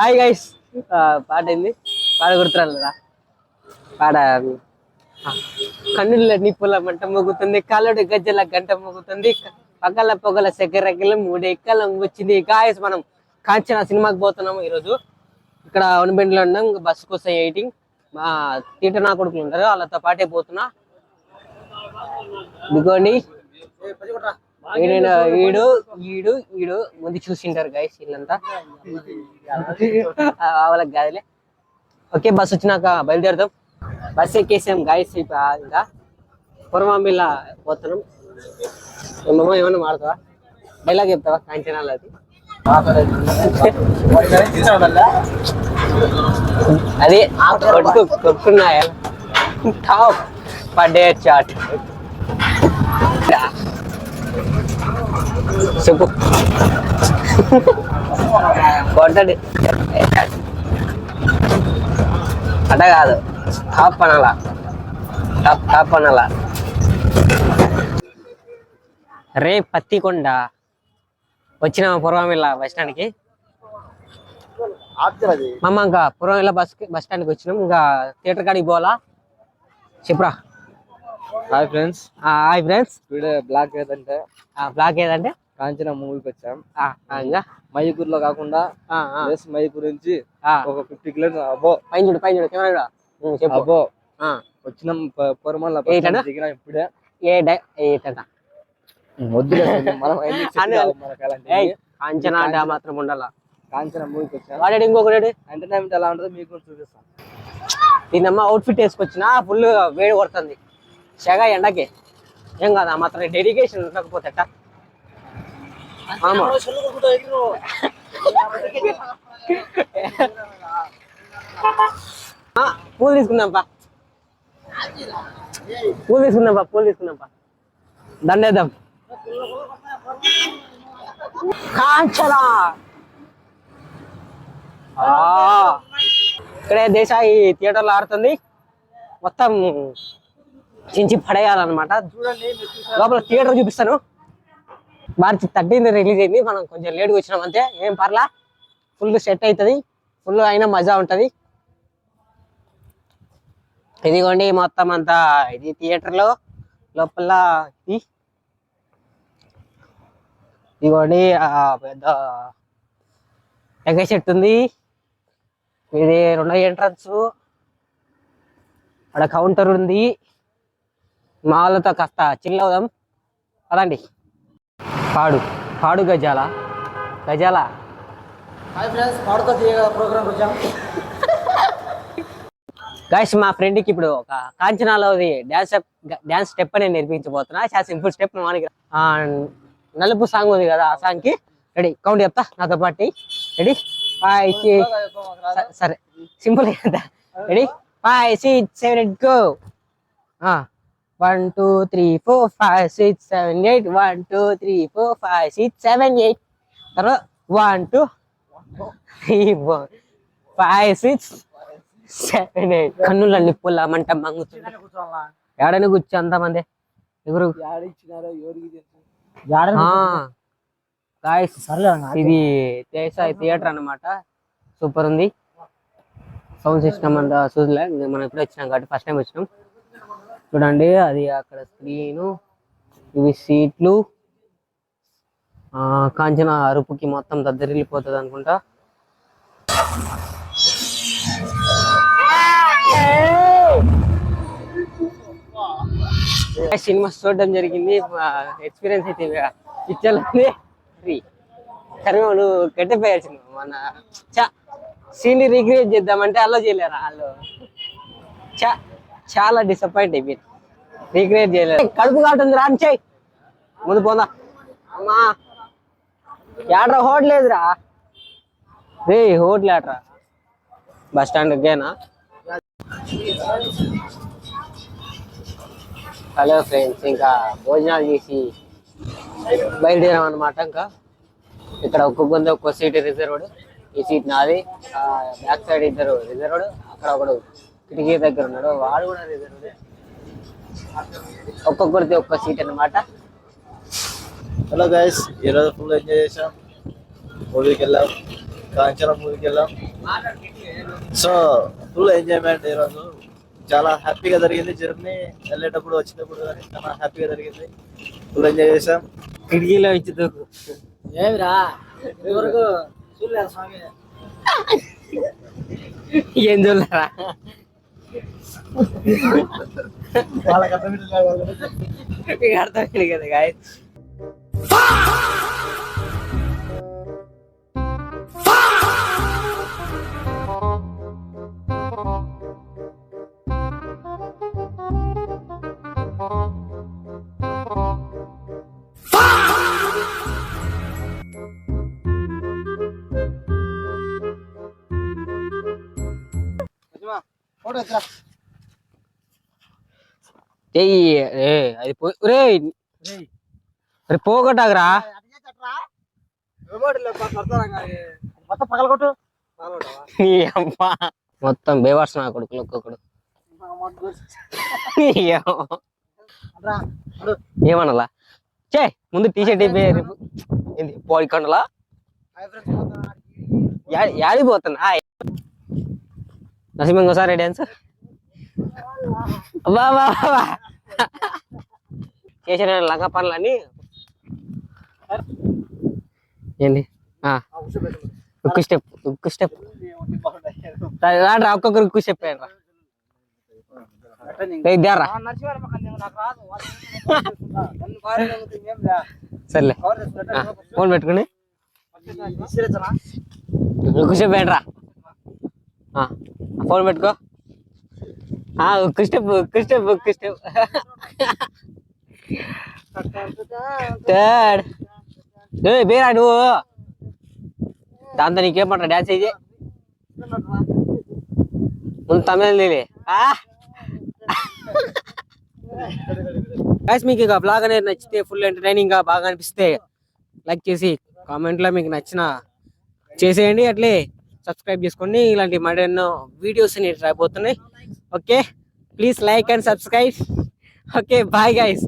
Hi guys, పాట ఏంది? పాట గుర్తురాలేదా? పాట కన్నుల నిప్పుల మంట మోగుతుంది, కాలుడి గజ్జల గంట మోగుతుంది, పగల పొగల సెగరెగల మూడెక్కలం వచ్చింది. గాయస్, మనం కాంచన సినిమాకి పోతున్నాము ఈరోజు. ఇక్కడ వనబెండిలో ఉన్నాం. బస్సు కోసం వెయిటింగ్. మా థియేటర్ నా కొడుకులు ఉంటారు, వాళ్ళతో పాటే పోతున్నా. ఇదిగోండి, వీడు వీడు వీడు ముందు చూసింటారు గైస్, వీళ్ళంతా వాళ్ళకి కాదులే. ఓకే, బస్ వచ్చినాక బయలుదేరుతాం. Bus ఎక్కేసాం guys. ఇంకా పురమామిలా పోతున్నాం. ఏమమ్మా, ఏమన్నా మాడతావా? డైలాగ్ చెప్తావా కాంచనాలు? అది కొట్టుకున్నాయా టాప్ పడే చాట్ చెప్పు. కొట్టండి అట కాదు, టాప్ అనాలా, టాప్ అనాలా. రే పత్తికొండ వచ్చిన పురమిల్ల బస్ స్టాండ్కి. మమ్మ ఇంకా పురమిల్ల బస్ స్టాండ్కి వచ్చినాం. ఇంకా థియేటర్ కాడికి పోవాలా. చెప్పురా. Hi friends. Hi friends. Block ఏదంటే కాంచన మూవీకి వచ్చాం. ఇంకా మైకూరులో కాకుండా మైకూరు నుంచి ఒక 50 కిలోమీటర్ అబ్బో పైన చూడు కెమెరా అబ్బో వచ్చినాం. పొరమల్ల దిగినా ఇప్పుడే. కాంచన మాత్రం ఉండాల. కాంచన మూవీకి వచ్చాం. వాడాడు ఇంకొకటి ఎంటర్టైన్మెంట్ ఎలా ఉంటుందో మీకు చూపిస్తాం. దీనమ్మ అవుట్ఫిట్ వేసుకొచ్చినా ఫుల్ వేడి కొడుతుంది. సెగ ఎండకి ఏం కాదు, ఆ మాత్రం డెడికేషన్ ఉండకపోతే పూలు తీసుకుందాంపా, పూలు తీసుకుందాంపా. దండేద్దాం. కాంచనా ఇక్కడే దేశాయి థియేటర్లో ఆడుతుంది. మొత్తం చించి పడేయాలన్నమాట. లోపల థియేటర్ చూపిస్తాను. మార్చి 13 రిలీజ్ అయింది. మనం కొంచెం లేట్గా వచ్చినాం అంతే, ఏం పర్లా. ఫుల్ సెట్ అవుతుంది, ఫుల్ అయినా మజా ఉంటుంది. ఇదిగోండి మొత్తం అంతా ఇది థియేటర్లో లోపల. ఇదిగోండి పెద్ద టెంకాయ చెట్టు ఉంది. ఇది 2వ ఎంట్రన్స్. అక్కడ కౌంటర్ ఉంది. మా వాళ్ళతో కాస్త చిల్ అవుదాం కదండి. పాడు గజాల. గాయస్, మా ఫ్రెండ్కి ఇప్పుడు ఒక కాంచనాలోది డాన్స్ స్టెప్ అనేది నేర్పించబోతున్నా. చాలా సింపుల్ స్టెప్. మనకి నలుపు సాంగ్ ఉంది కదా, ఆ సాంగ్ కి రెడీ. కౌంట్ చెప్తా నాతో పాటు. రెడీ? 5 6. సరే, సింపుల్ కదా. రెడీ? 5 6 7 8 గో. 1 2 3 4 5 6 7 8. 1 2 3 4 5 6 7 8. తర్వాత 1 2 3 4 5 6 7 8. కన్నుల నిప్పుల మంట మంగుతుంది. ఏడని కూర్చో అంతమంది ఎవరు. ఇది దేశాయి థియేటర్ అన్నమాట. సూపర్ ఉంది. సౌండ్ సిస్టమ్ అంతా చూడలే, మనం ఎప్పుడు వచ్చినాం కాబట్టి ఫస్ట్ టైం వచ్చినాం. చూడండి, అది అక్కడ స్క్రీను, ఇవి సీట్లు. కాంచన అరుపుకి మొత్తం దద్దరిల్లిపోతుంది అనుకుంటా. సినిమా చూడడం జరిగింది. ఎక్స్పీరియన్స్ అయితే పిక్చర్ ఫ్రీ. సరే, నువ్వు గట్టిపోయాల్సి మన సీన్ రీక్రియేట్ చేద్దామంటే అలో చేయలేరా వాళ్ళు. చాలా డిసప్పాయింట్ అయిపోయింది. రీక్రియేట్ చేయలేదు. కడుపు కాటుంది, రాని చెయ్యి ముందు పోదా. అమ్మా ఏడ్రా హోటలేదురా. రే హోటల్ ఏట్రా? బస్ స్టాండ్ గేనా? హలో ఫ్రెండ్స్, ఇంకా భోజనాలు చేసి బయలుదేరాం అనమాట. ఇంకా ఇక్కడ ఒక్కొక్క సీట్ రిజర్వ్డ్. ఈ సీట్ నాది. Back side 2 reserved. అక్కడ ఒకడు కిటికీ దగ్గర ఉన్నాడు, వాడు కూడా రిజర్వ్డ్. ఒక్కొక్కరిది ఒక్క సీట్ అన్నమాట. హలో గైస్, ఈరోజు ఫుల్ ఎంజాయ్ చేసాం. మూవీకి వెళ్ళాం. కాంచన మూవీకి వెళ్ళాం. సో ఫుల్ ఎంజాయ్మెంట్ ఈరోజు. చాలా హ్యాపీగా జరిగింది జర్నీ. వెళ్ళేటప్పుడు వచ్చేటప్పుడు కానీ చాలా హ్యాపీగా జరిగింది. ఫుల్ ఎంజాయ్ చేసాం. కిటికీలో ఇచ్చి దూకు. ఏమిరా ఇదివరకు చూడలేదు స్వామి. ఏం చూడరా వాళ్ళకి అర్థం అర్థమైంది కదా గాయ. అది పోగొట్టాగరా మొత్తం పగలగొట్టు. మొత్తం బేవర్స్ నా కొడుకులు ఒక్కొక్కడు. ఏమనాలా చే ముందు టీషర్ట్ ఏంది పోయికొండలా యాడిపోతున్నా నరసింహ ఇంకోసారి డాన్సర్ చేసిన లంగా పనులని ఏంటి ఉక్కు స్టెప్ రాడ్రా ఒక్కొక్కరు ఉక్కు స్టెప్ రా సర్లే ఫోన్ పెట్టుకుని ఉక్కు స్టెప్ రా ఫోన్ పెట్టుకో. ఉక్కు స్టెప్ బేరా నువ్వు దాంతో నీకేమంటా డాన్స్ అయ్యి ముందు తమిళ మీకు ఇక బ్లాగ్ అనేది నచ్చితే ఫుల్ ఎంటర్టైనింగ్ గా బాగా అనిపిస్తే లైక్ చేసి కామెంట్ లో మీకు నచ్చిన చేసేయండి. అట్లే సబ్స్క్రైబ్ చేసుకోండి. ఇలాంటి మరెన్నో వీడియోస్ అనేవి రాబోతున్నాయి. Okay please like and subscribe. Okay bye guys.